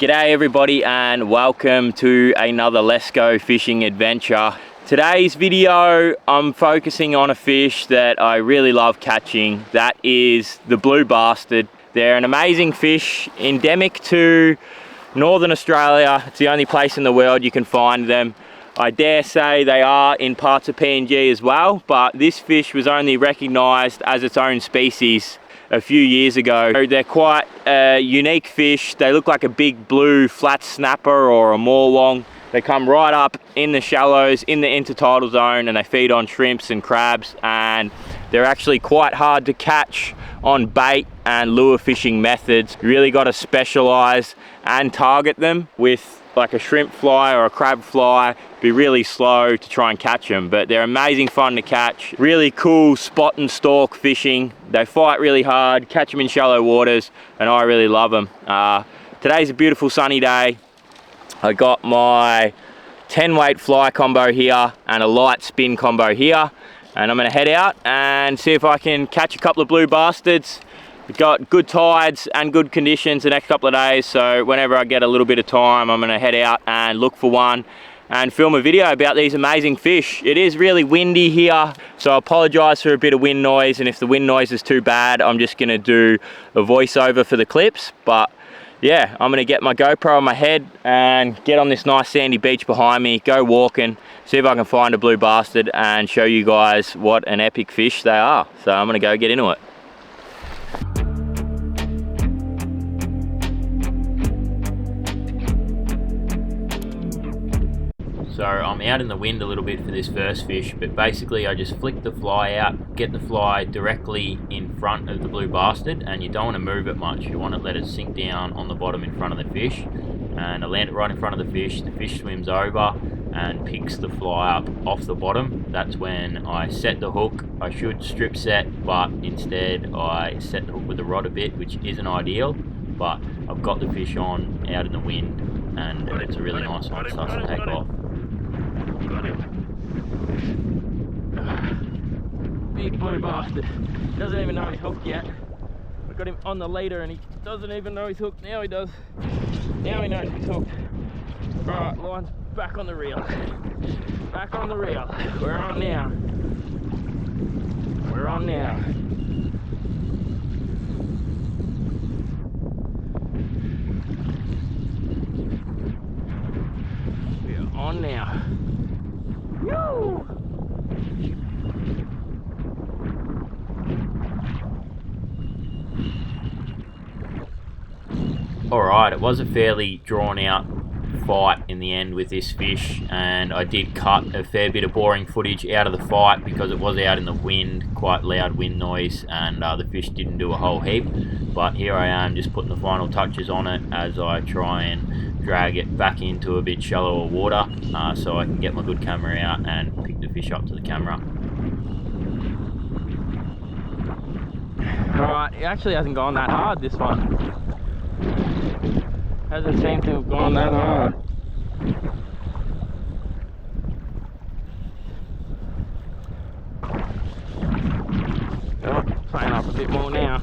G'day everybody and welcome to another Let's Go fishing adventure. Today's video I'm focusing on a fish that I really love catching. That is the blue bastard. They're an amazing fish, endemic to Northern Australia. It's the only place in the world you can find them. I dare say they are in parts of PNG as well, but this fish was only recognised as its own species a few years ago. They're quite a unique fish. They look like a big blue flat snapper or a morwong. They come right up in the shallows in the intertidal zone and they feed on shrimps and crabs, and they're actually quite hard to catch on bait and lure fishing methods. You really got to specialize and target them with like a shrimp fly or a crab fly. Be really slow to try and catch them, but they're amazing fun to catch. Really cool spot and stalk fishing. They fight really hard, catch them in shallow waters, and I really love them. Today's a beautiful sunny day. I got my 10 weight fly combo here and a light spin combo here, and I'm gonna head out and see if I can catch a couple of blue bastards. We've got good tides and good conditions the next couple of days, so whenever I get a little bit of time, I'm gonna head out and look for one and film a video about these amazing fish. It is really windy here, so I apologize for a bit of wind noise, and if the wind noise is too bad, I'm just gonna do a voiceover for the clips. But yeah, I'm gonna get my GoPro on my head and get on this nice sandy beach behind me, go walking, see if I can find a blue bastard and show you guys what an epic fish they are. So I'm gonna go get into it. So I'm out in the wind a little bit for this first fish, but basically I just flick the fly out, get the fly directly in front of the blue bastard, and you don't want to move it much. You want to let it sink down on the bottom in front of the fish, and I land it right in front of the fish swims over and picks the fly up off the bottom. That's when I set the hook. I should strip set, but instead I set the hook with the rod a bit, which isn't ideal, but I've got the fish on out in the wind, and it's a really nice one. It starts to take off. Got him. Big blue bastard. Doesn't even know he's hooked yet. I got him on the leader and he doesn't even know he's hooked. Now he does. Now he knows he's hooked. Alright, line's back on the reel. Back on the reel. We're on now. We're on now. We're on now. Woo! Alright, it was a fairly drawn out fight in the end with this fish, and I did cut a fair bit of boring footage out of the fight because it was out in the wind, quite loud wind noise, and the fish didn't do a whole heap. But here I am just putting the final touches on it as I try and drag it back into a bit shallower water so I can get my good camera out and pick the fish up to the camera. Alright, it actually hasn't gone that hard, this one. Hasn't seemed to have gone that hard. Oh, playing up a bit more now.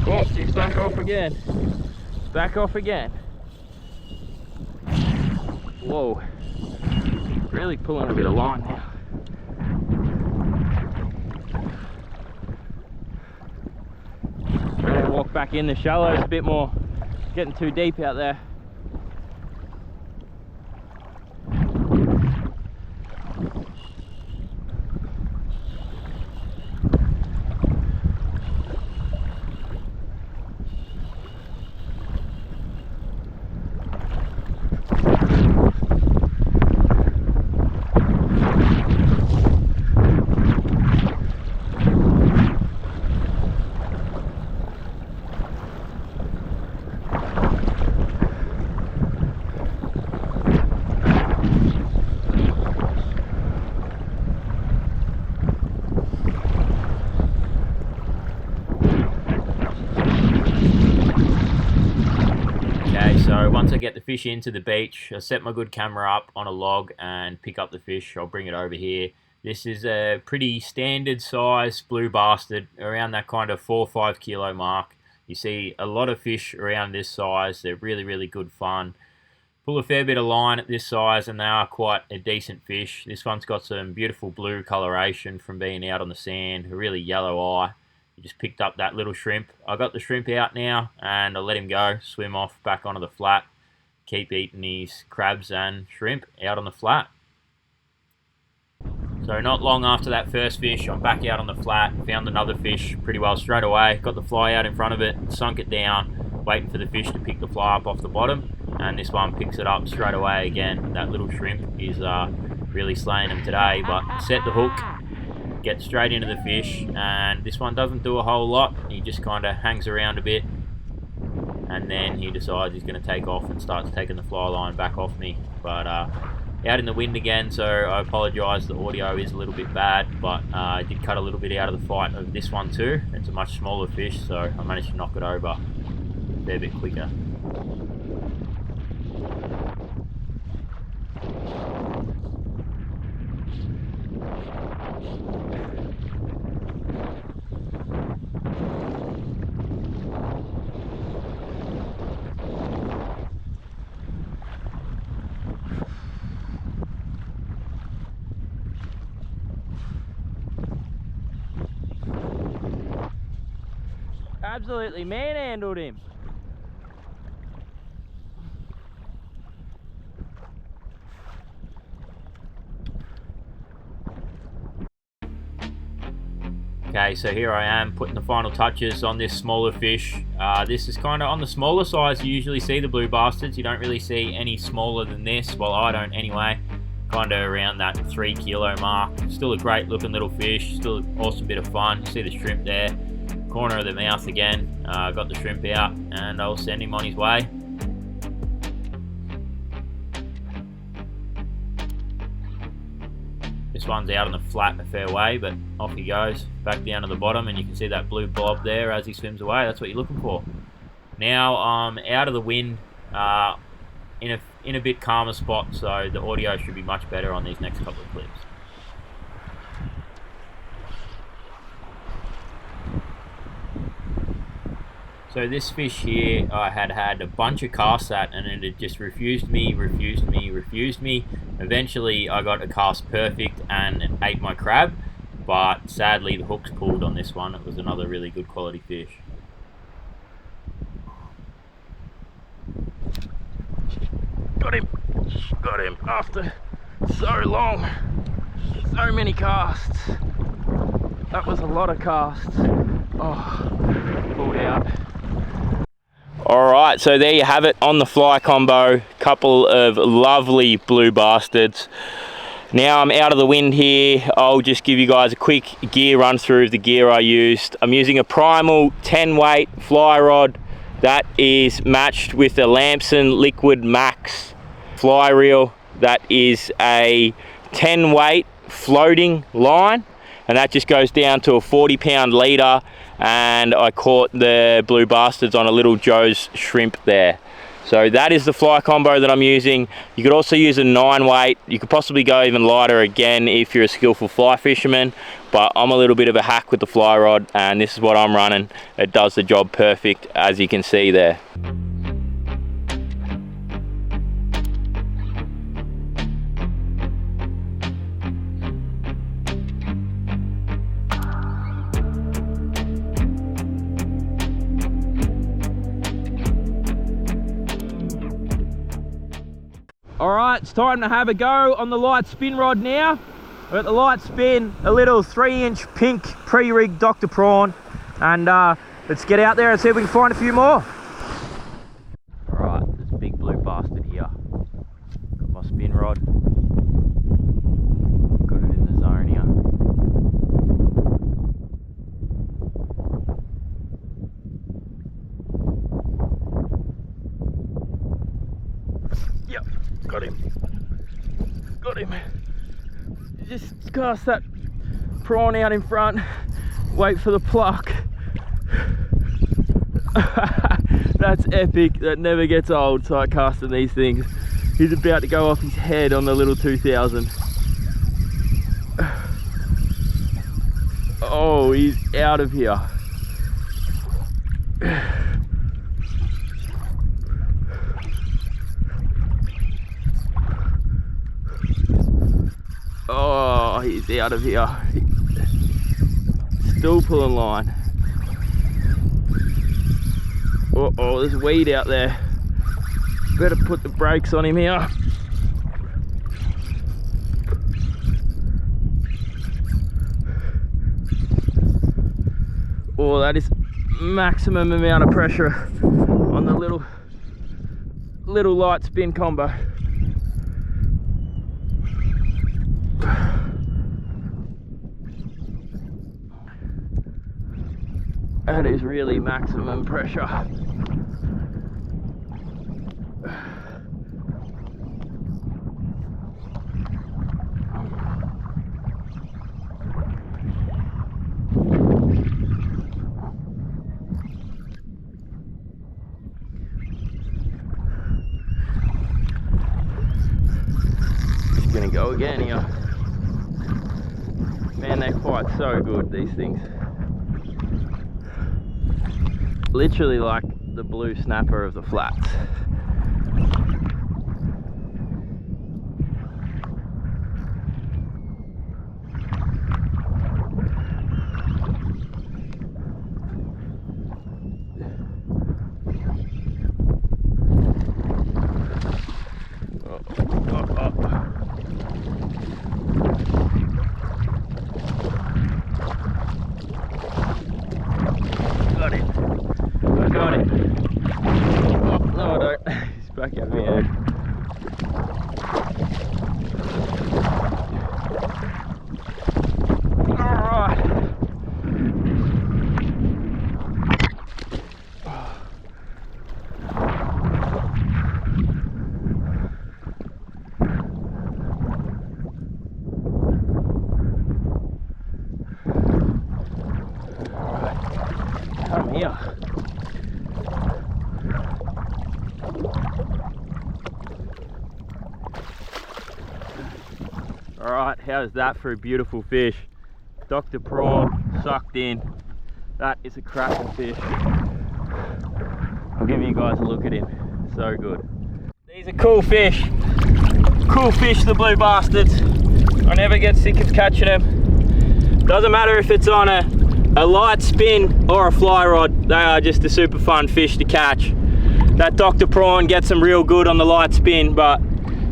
Oh, he's back off again. Back off again. Whoa. Really pulling a bit of line now. I'm gonna walk back in the shallows a bit more. Getting too deep out there. So once I get the fish into the beach, I set my good camera up on a log and pick up the fish. I'll bring it over here. This is a pretty standard size blue bastard, around that kind of 4 or 5 kilo mark. You see a lot of fish around this size. They're really, really good fun. Pull a fair bit of line at this size and they are quite a decent fish. This one's got some beautiful blue coloration from being out on the sand, a really yellow eye. He just picked up that little shrimp. I got the shrimp out now and I'll let him go, swim off back onto the flat, keep eating his crabs and shrimp out on the flat. So not long after that first fish, I'm back out on the flat, found another fish pretty well straight away, got the fly out in front of it, sunk it down, waiting for the fish to pick the fly up off the bottom, and this one picks it up straight away again. That little shrimp is really slaying him today, but set the hook, get straight into the fish, and this one doesn't do a whole lot. He just kind of hangs around a bit, and then he decides he's going to take off and starts taking the fly line back off me. But out in the wind again, so I apologise, the audio is a little bit bad, but I did cut a little bit out of the fight of this one too. It's a much smaller fish, so I managed to knock it over a fair bit quicker. Absolutely manhandled him. Okay, so here I am putting the final touches on this smaller fish. This is kind of on the smaller size. You usually see the blue bastards. You don't really see any smaller than this. Well, I don't anyway. Kind of around that 3 kilo mark. Still a great looking little fish. Still an awesome bit of fun. You see the shrimp there. Corner of the mouth again. Got the shrimp out and I'll send him on his way. This one's out on the flat a fair way, but off he goes back down to the bottom, and you can see that blue blob there as he swims away. That's what you're looking for. Now I'm out of the wind, in a bit calmer spot, so the audio should be much better on these next couple of clips. So this fish here, I had a bunch of casts at, and it had just refused me. Eventually I got a cast perfect and it ate my crab, but sadly the hook's pulled on this one. It was another really good quality fish. Got him after so long, so many casts. That was a lot of casts. Oh, pulled out. Alright, so there you have it on the fly combo. Couple of lovely blue bastards. Now I'm out of the wind here. I'll just give you guys a quick gear run through of the gear I used. I'm using a Primal 10 weight fly rod that is matched with a Lamson Liquid Max fly reel. That is a 10 weight floating line, and that just goes down to a 40-pound leader, and I caught the blue bastards on a little Joe's shrimp there. So that is the fly combo that I'm using. You could also use a 9 weight. You could possibly go even lighter again if you're a skillful fly fisherman, but I'm a little bit of a hack with the fly rod, and this is what I'm running. It does the job perfect, as you can see there. Alright, it's time to have a go on the light spin rod now. We're at the light spin, a little 3-inch pink pre-rigged Dr. Prawn, and let's get out there and see if we can find a few more. Alright, this big blue bastard here. Got my spin rod. Got it in the zone here. Yep, got him. Got him. Just cast that prawn out in front, wait for the pluck. That's epic. That never gets old, sight casting these things. He's about to go off his head on the little 2000. Oh, he's out of here. Oh, he's out of here. Still pulling line. Uh-oh, there's weed out there. Better put the brakes on him here. Oh, that is maximum amount of pressure on the little light spin combo. That is really maximum pressure. Just gonna go again here. Man, they fight so good, these things. Literally like the blue snapper of the flats. Got it. I got it. Oh, no, I don't. He's back at me. Alright. Come here. Alright, how's that for a beautiful fish? Dr. Prawn sucked in. That is a cracking fish. I'll give you guys a look at him. So good. These are cool fish. Cool fish, the blue bastards. I never get sick of catching them. Doesn't matter if it's on a light spin or a fly rod, they are just a super fun fish to catch. That Dr. Prawn gets them real good on the light spin, but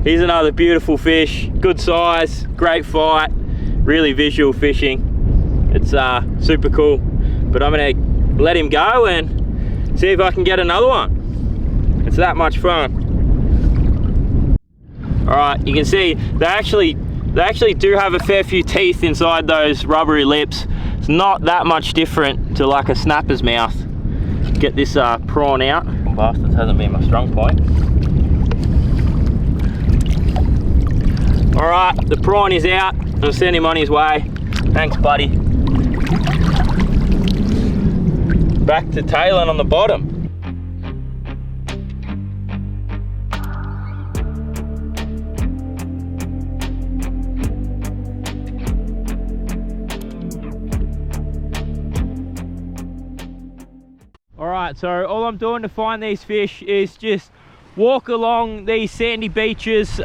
he's another beautiful fish. Good size, great fight, really visual fishing. It's super cool. But I'm gonna let him go and see if I can get another one. It's that much fun. All right, you can see they actually do have a fair few teeth inside those rubbery lips. It's not that much different to like a snapper's mouth. Get this prawn out. Bastards hasn't been my strong point. All right, the prawn is out. I'll send him on his way. Thanks, buddy. Back to tailing on the bottom. Alright, so all I'm doing to find these fish is just walk along these sandy beaches.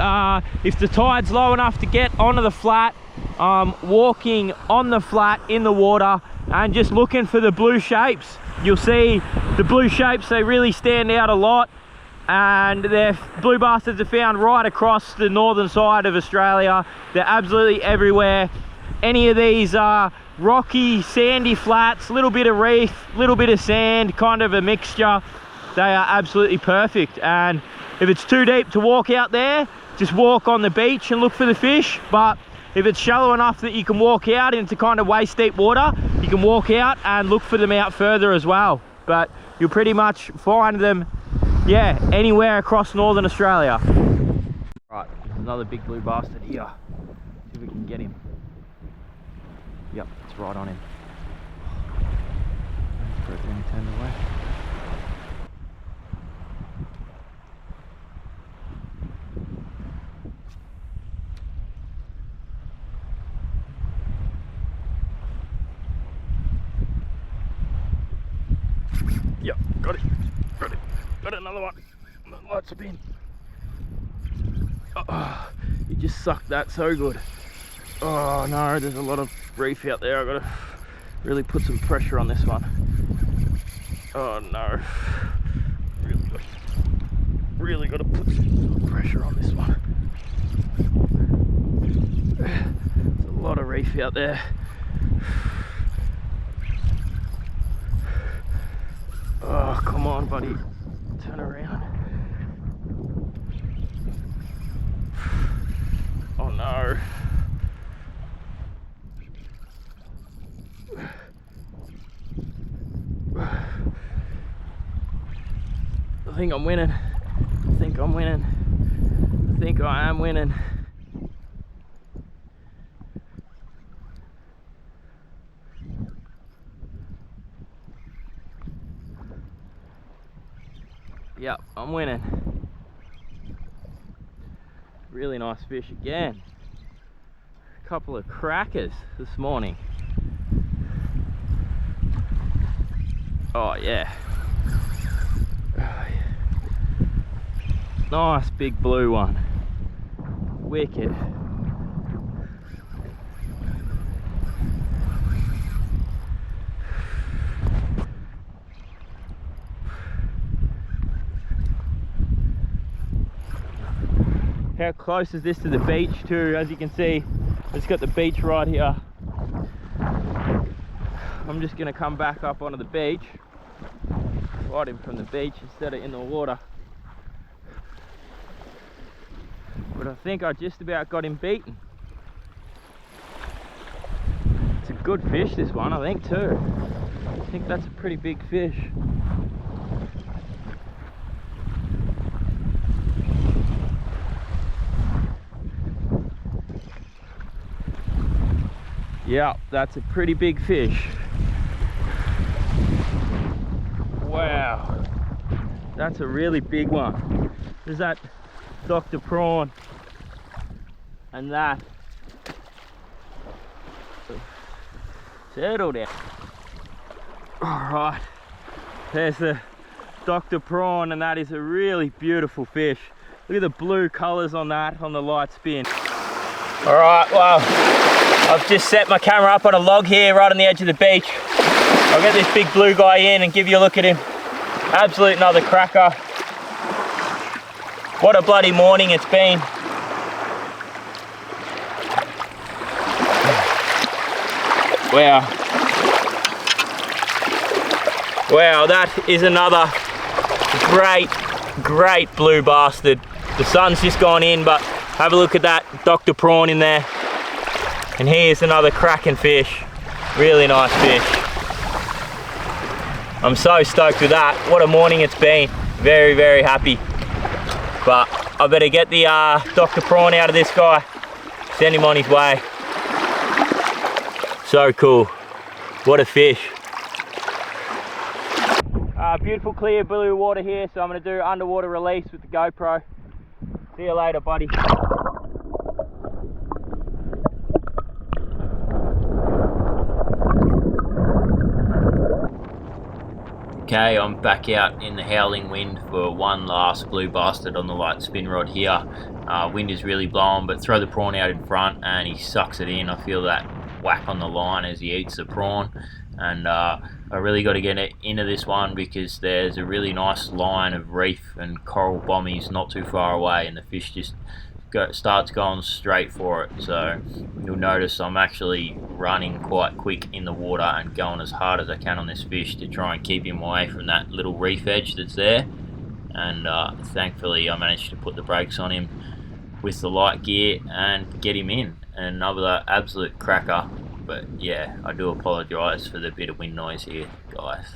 If the tide's low enough to get onto the flat, walking on the flat in the water and just looking for the blue shapes. You'll see the blue shapes, they really stand out a lot, and they're blue bastards are found right across the northern side of Australia. They're absolutely everywhere. Any of these rocky, sandy flats, little bit of reef, little bit of sand, kind of a mixture, they are absolutely perfect. And if it's too deep to walk out there, just walk on the beach and look for the fish. But if it's shallow enough that you can walk out into kind of waist deep water, you can walk out and look for them out further as well. But you'll pretty much find them, yeah, anywhere across northern Australia. Right, there's another big blue bastard here. See if we can get him. Yep, it's right on him. Then he turned away. Yep, got it. Got another one. Lots of bin. Oh, you just sucked that so good. Oh no, there's a lot of reef out there. I've got to really put some pressure on this one. Oh no. Really got to put some pressure on this one. There's a lot of reef out there. Oh, come on, buddy. Turn around. Oh no. I think I'm winning. I think I'm winning. I think I am winning. Yep, I'm winning. Really nice fish again. A couple of crackers this morning. Oh yeah. Nice big blue one. Wicked. How close is this to the beach too? As you can see, it's got the beach right here. I'm just gonna come back up onto the beach, fight him from the beach instead of in the water. But I think I just about got him beaten. It's a good fish, this one, I think too. I think that's a pretty big fish. Yeah, that's a pretty big fish. Wow, that's a really big one. There's that Dr. Prawn and that. Settle down. Alright, there's the Dr. Prawn, and that is a really beautiful fish. Look at the blue colours on that, on the light spin. Alright, well, I've just set my camera up on a log here right on the edge of the beach. I'll get this big blue guy in and give you a look at him. Absolute another cracker. What a bloody morning it's been. Wow. Wow, that is another great blue bastard. The sun's just gone in, but have a look at that Dr. Prawn in there. And here's another cracking fish. Really nice fish. I'm so stoked with that. What a morning it's been. Very, very happy. But I better get the Dr. Prawn out of this guy. Send him on his way. So cool. What a fish. Beautiful clear blue water here, so I'm going to do underwater release with the GoPro. See you later, buddy. Okay, I'm back out in the howling wind for one last blue bastard on the light spin rod here. Wind is really blowing, but throw the prawn out in front and he sucks it in. I feel that whack on the line as he eats the prawn, and I really got to get it into this one because there's a really nice line of reef and coral bommies not too far away, and the fish just starts going straight for it. So you'll notice I'm actually running quite quick in the water and going as hard as I can on this fish to try and keep him away from that little reef edge that's there. And thankfully I managed to put the brakes on him with the light gear and get him in. And another absolute cracker. But yeah, I do apologise for the bit of wind noise here, guys.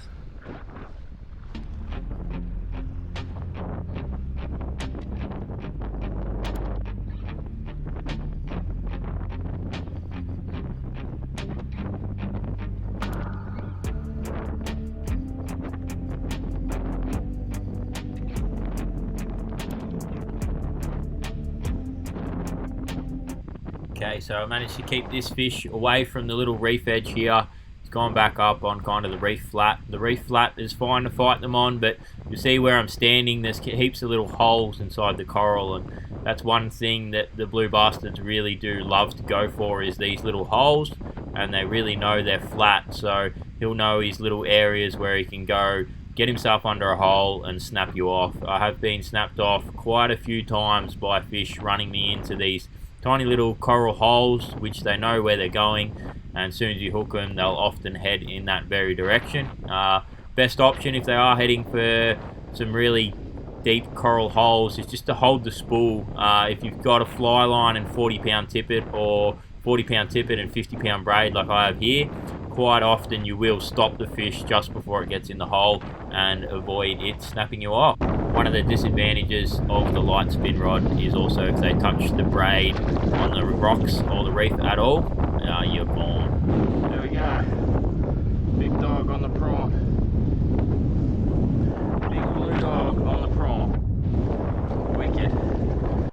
Okay, so I managed to keep this fish away from the little reef edge here. He's gone back up on kind of the reef flat. The reef flat is fine to fight them on, but you see where I'm standing, there's heaps of little holes inside the coral, and that's one thing that the blue bastards really do love to go for, is these little holes, and they really know they're flat, so he'll know his little areas where he can go, get himself under a hole and snap you off. I have been snapped off quite a few times by fish running me into these tiny little coral holes, which they know where they're going, and as soon as you hook them, they'll often head in that very direction. Best option if they are heading for some really deep coral holes is just to hold the spool. If you've got a fly line and 40-pound tippet, or 40-pound tippet and 50-pound braid like I have here, quite often you will stop the fish just before it gets in the hole and avoid it snapping you off. One of the disadvantages of the light spin rod is also if they touch the braid on the rocks or the reef at all, you're gone. There we go. Big dog on the prawn. Big blue dog on the prawn. Wicked.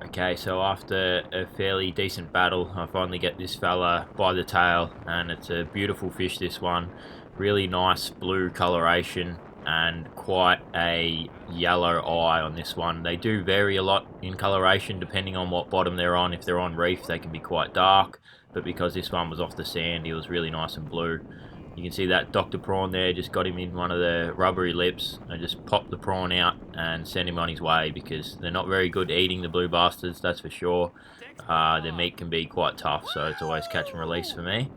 Okay, so after a fairly decent battle, I finally get this fella by the tail, and it's a beautiful fish, this one. Really nice blue coloration and quite a yellow eye on this one. They do vary a lot in coloration depending on what bottom they're on. If they're on reef, they can be quite dark, but because this one was off the sand, he was really nice and blue. You can see that Dr. Prawn there, just got him in one of the rubbery lips. I just popped the prawn out and sent him on his way, because they're not very good eating, the blue bastards, that's for sure. Their meat can be quite tough, so it's always catch and release for me.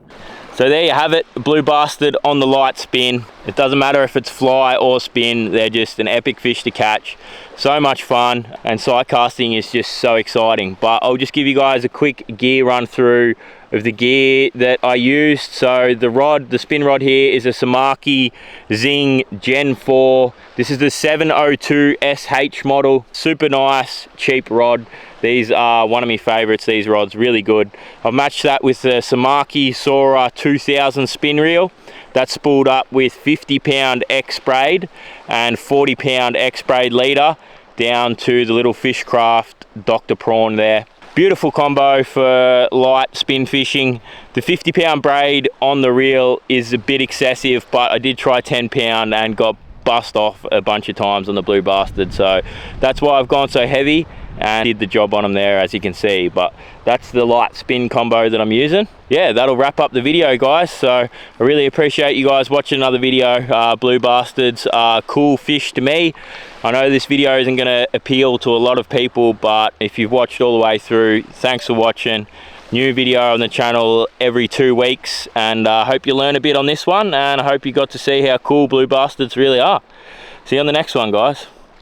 So there you have it, blue bastard on the light spin. It doesn't matter if it's fly or spin, they're just an epic fish to catch. So much fun, and sight casting is just so exciting. But I'll just give you guys a quick gear run through of the gear that I used. So the rod, the spin rod here, is a Samaki Zing Gen 4. This is the 702 SH model. Super nice, cheap rod. These are one of my favorites, these rods, really good. I've matched that with the Samaki Sora 2000 spin reel. That's spooled up with 50-pound Xbraid and 40-pound Xbraid Leader down to the little Fishcraft Dr. Prawn there. Beautiful combo for light spin fishing. The 50-pound braid on the reel is a bit excessive, but I did try 10-pound and got bust off a bunch of times on the blue bastard, so that's why I've gone so heavy and did the job on them there, as you can see. But that's the light spin combo that I'm using. Yeah, that'll wrap up the video, guys. So I really appreciate you guys watching another video. Blue bastards are cool fish to me. I know this video isn't going to appeal to a lot of people, but if you've watched all the way through, thanks for watching. New video on the channel every 2 weeks, and I hope you learn a bit on this one, and I hope you got to see how cool blue bastards really are. See you on the next one, guys.